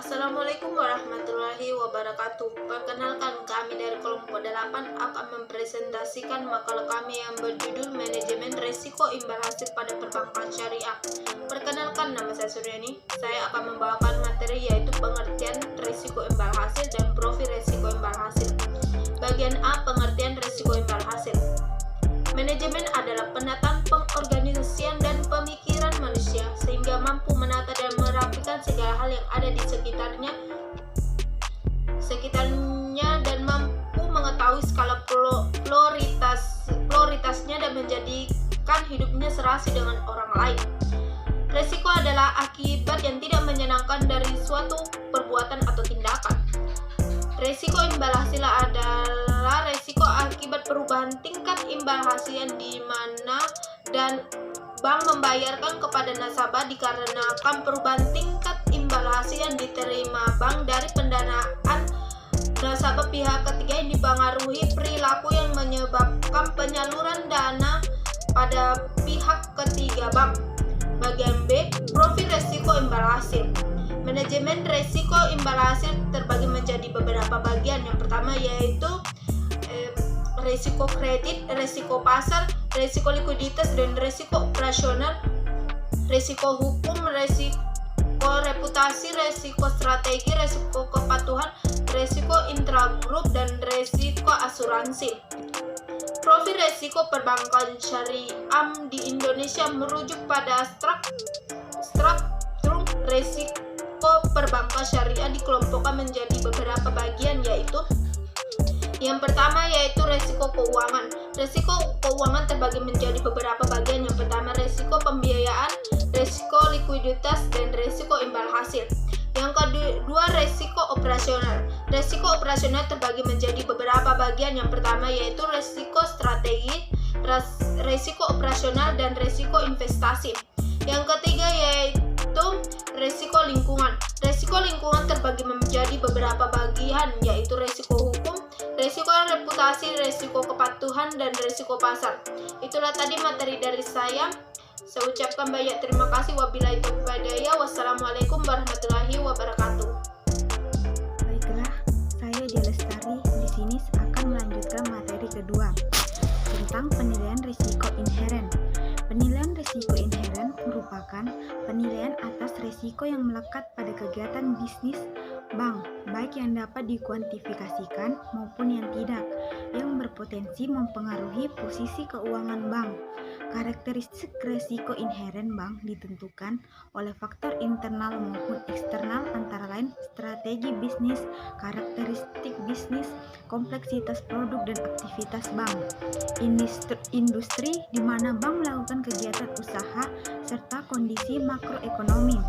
Assalamualaikum warahmatullahi wabarakatuh. Perkenalkan, kami dari kelompok 8 akan mempresentasikan makalah kami yang berjudul Manajemen Resiko Imbal Hasil pada Perbankan Syariah. Perkenalkan, nama saya Suryani. Saya akan membawakan materi yaitu pengertian resiko imbal hasil dan profil resiko imbal hasil. Bagian A, pengertian resiko imbal hasil. Manajemen adalah penataan pengorganisasian dan pemikiran manusia sehingga mampu menata dan merapikan segala hal yang ada di sekitarnya dan mampu mengetahui skala prioritasnya dan menjadikan hidupnya serasi dengan orang lain. Resiko adalah akibat yang tidak menyenangkan dari suatu perbuatan atau tindakan. Resiko imbal hasil adalah resiko akibat perubahan tingkat imbal hasil yang dimana dan bank membayarkan kepada nasabah dikarenakan perubahan tingkat imbal hasil yang diterima bank dari pendanaan nasabah pihak ketiga yang dipengaruhi perilaku yang menyebabkan penyaluran dana pada pihak ketiga bank. Bagian B, profil resiko imbal hasil. Manajemen resiko imbal hasil terbagi menjadi beberapa bagian. Yang pertama yaitu resiko kredit, resiko pasar, resiko likuiditas, dan resiko operasional, resiko hukum, resiko reputasi, resiko strategi, resiko kepatuhan, resiko intragrup, dan resiko asuransi. Profil resiko perbankan syariah di Indonesia merujuk pada spektrum resiko perbankan syariah dikelompokkan menjadi beberapa bagian, yaitu yang pertama yaitu resiko keuangan. Resiko keuangan terbagi menjadi beberapa bagian. Yang pertama resiko pembiayaan, resiko likuiditas, dan resiko imbal hasil. Yang kedua resiko operasional. Resiko operasional terbagi menjadi beberapa bagian. Yang pertama yaitu resiko strategi, resiko operasional, dan resiko investasi. Yang ketiga yaitu resiko lingkungan. Resiko lingkungan terbagi menjadi beberapa bagian, yaitu resiko hukum, resiko reputasi, resiko kepatuhan, dan resiko pasar. Itulah tadi materi dari saya. Saya ucapkan banyak terima kasih. Wabillahi taufiq wal hidayah. Wassalamualaikum warahmatullahi wabarakatuh. Baiklah, saya Dia Lestari di sini akan melanjutkan materi kedua tentang penilaian risiko inheren. Penilaian risiko inheren merupakan penilaian atas risiko yang melekat pada kegiatan bisnis bank, baik yang dapat dikuantifikasikan maupun yang tidak, yang berpotensi mempengaruhi posisi keuangan bank. Karakteristik risiko inheren bank ditentukan oleh faktor internal maupun eksternal, antara lain strategi bisnis, karakteristik bisnis, kompleksitas produk, dan aktivitas bank. Industri di mana bank melakukan kegiatan usaha serta kondisi makroekonomi.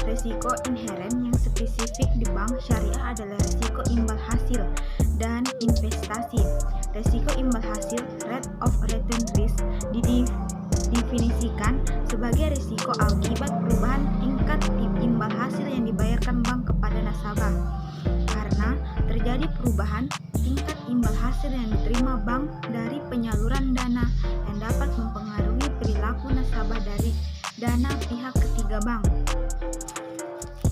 Risiko inheren yang spesifik di bank syariah adalah risiko imbal hasil dan investasi. Risiko imbal hasil (rate of return risk) didefinisikan sebagai risiko akibat perubahan tingkat imbal hasil yang dibayarkan bank kepada nasabah. Karena terjadi perubahan tingkat imbal hasil yang diterima bank dari penyaluran dana yang dapat mempengaruhi perilaku nasabah dari dana pihak ketiga bank.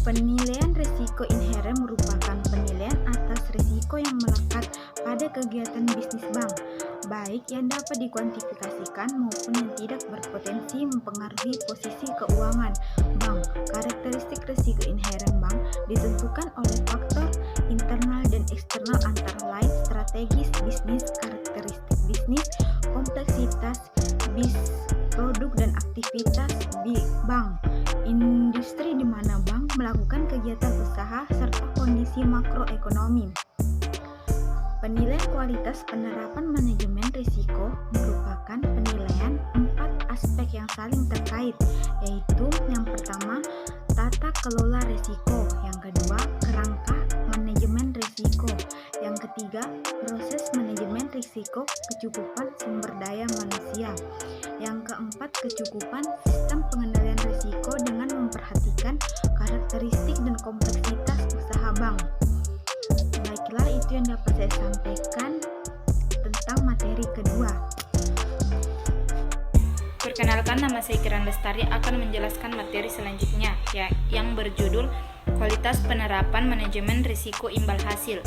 Penilaian risiko inheren merupakan penilaian atas risiko yang melekat pada kegiatan bisnis bank, baik yang dapat dikuantifikasikan maupun yang tidak, berpotensi mempengaruhi posisi keuangan bank. Karakteristik risiko inheren bank ditentukan oleh faktor internal dan eksternal, antara lain strategis bisnis, karakteristik bisnis, kompleksitas produk, dan aktivitas bank. Industri di mana bank melakukan kegiatan usaha serta kondisi makroekonomi. Penilaian kualitas penerapan manajemen risiko merupakan penilaian 4 aspek yang saling terkait, yaitu yang pertama tata kelola risiko, yang kedua kerangka manajemen risiko, yang ketiga proses manajemen risiko, kecukupan sumber daya manusia, yang keempat kecukupan sistem pengendalian risiko dengan memperhatikan karakteristik dan kompleksitas usaha bank. Baiklah, itu yang dapat saya sampaikan tentang materi kedua. Perkenalkan, nama saya Kiran Lestari akan menjelaskan materi selanjutnya yang berjudul kualitas penerapan manajemen risiko imbal hasil.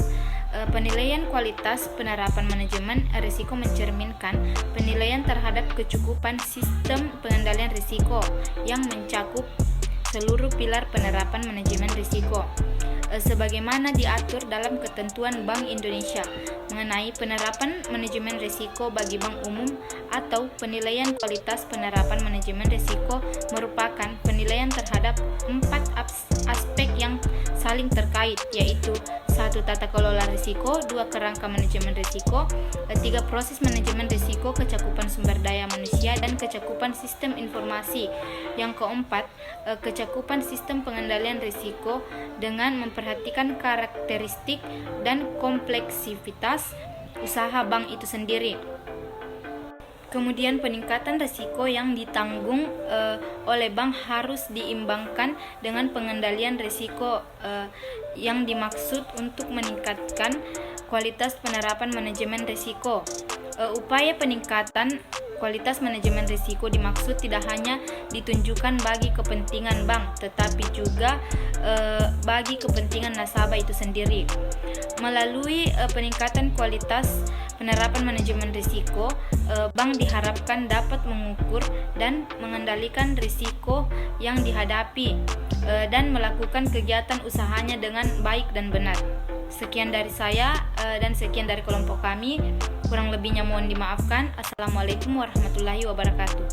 Penilaian kualitas penerapan manajemen risiko mencerminkan penilaian terhadap kecukupan sistem pengendalian risiko yang mencakup seluruh pilar penerapan manajemen risiko, sebagaimana diatur dalam ketentuan Bank Indonesia mengenai penerapan manajemen risiko bagi bank umum, atau penilaian kualitas penerapan manajemen risiko merupakan penilaian terhadap 4 aspek yang saling terkait, yaitu 1. Tata kelola risiko, 2. Kerangka manajemen risiko, 3. Proses manajemen risiko, kecakupan sumber daya manusia dan kecakupan sistem informasi, yang keempat, kecakupan sistem pengendalian risiko dengan memperhatikan karakteristik dan kompleksivitas usaha bank itu sendiri. Kemudian peningkatan risiko yang ditanggung oleh bank harus diimbangkan dengan pengendalian risiko yang dimaksud untuk meningkatkan kualitas penerapan manajemen risiko. Upaya peningkatan kualitas manajemen risiko dimaksud tidak hanya ditunjukkan bagi kepentingan bank, tetapi juga bagi kepentingan nasabah itu sendiri. Melalui peningkatan kualitas penerapan manajemen risiko, bank diharapkan dapat mengukur dan mengendalikan risiko yang dihadapi dan melakukan kegiatan usahanya dengan baik dan benar. Sekian dari saya dan sekian dari kelompok kami. Kurang lebihnya mohon dimaafkan. Assalamualaikum warahmatullahi wabarakatuh.